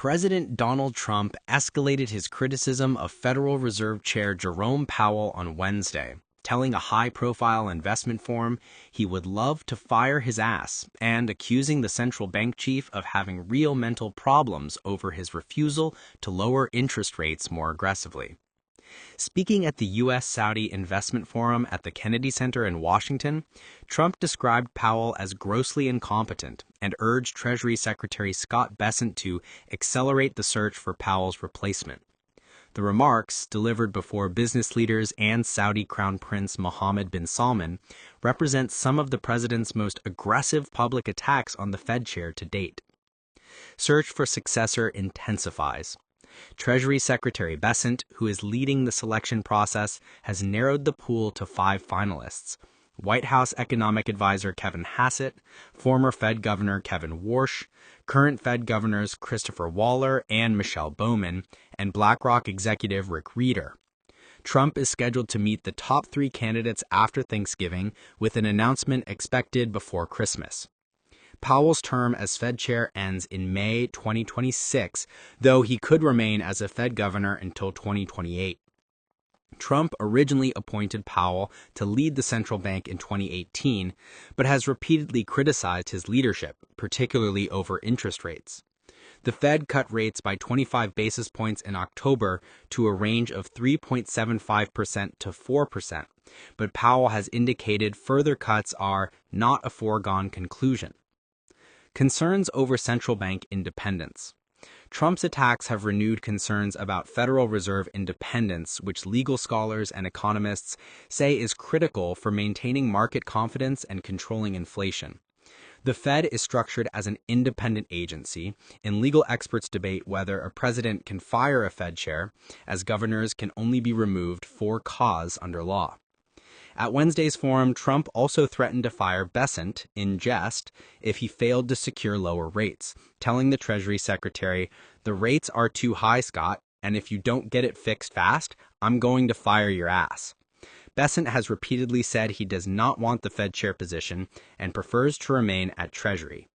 President Donald Trump escalated his criticism of Federal Reserve Chair Jerome Powell on Wednesday, telling a high-profile investment forum he would love to fire his ass and accusing the central bank chief of having real mental problems over his refusal to lower interest rates more aggressively. Speaking at the U.S.-Saudi Investment Forum at the Kennedy Center in Washington, Trump described Powell as grossly incompetent and urged Treasury Secretary Scott Bessent to accelerate the search for Powell's replacement. The remarks, delivered before business leaders and Saudi Crown Prince Mohammed bin Salman, represent some of the president's most aggressive public attacks on the Fed chair to date. Search for successor intensifies. Treasury Secretary Bessent, who is leading the selection process, has narrowed the pool to 5 finalists: White House Economic Advisor Kevin Hassett, former Fed Governor Kevin Warsh, current Fed Governors Christopher Waller and Michelle Bowman, and BlackRock executive Rick Rieder. Trump is scheduled to meet the top 3 candidates after Thanksgiving, with an announcement expected before Christmas. Powell's term as Fed chair ends in May 2026, though he could remain as a Fed governor until 2028. Trump originally appointed Powell to lead the central bank in 2018, but has repeatedly criticized his leadership, particularly over interest rates. The Fed cut rates by 25 basis points in October to a range of 3.75% to 4%, but Powell has indicated further cuts are not a foregone conclusion. Concerns over central bank independence. Trump's attacks have renewed concerns about Federal Reserve independence, which legal scholars and economists say is critical for maintaining market confidence and controlling inflation. The Fed is structured as an independent agency, and legal experts debate whether a president can fire a Fed chair, as governors can only be removed for cause under law. At Wednesday's forum, Trump also threatened to fire Bessent, in jest, if he failed to secure lower rates, telling the Treasury Secretary, "The rates are too high, Scott, and if you don't get it fixed fast, I'm going to fire your ass." Bessent has repeatedly said he does not want the Fed chair position and prefers to remain at Treasury.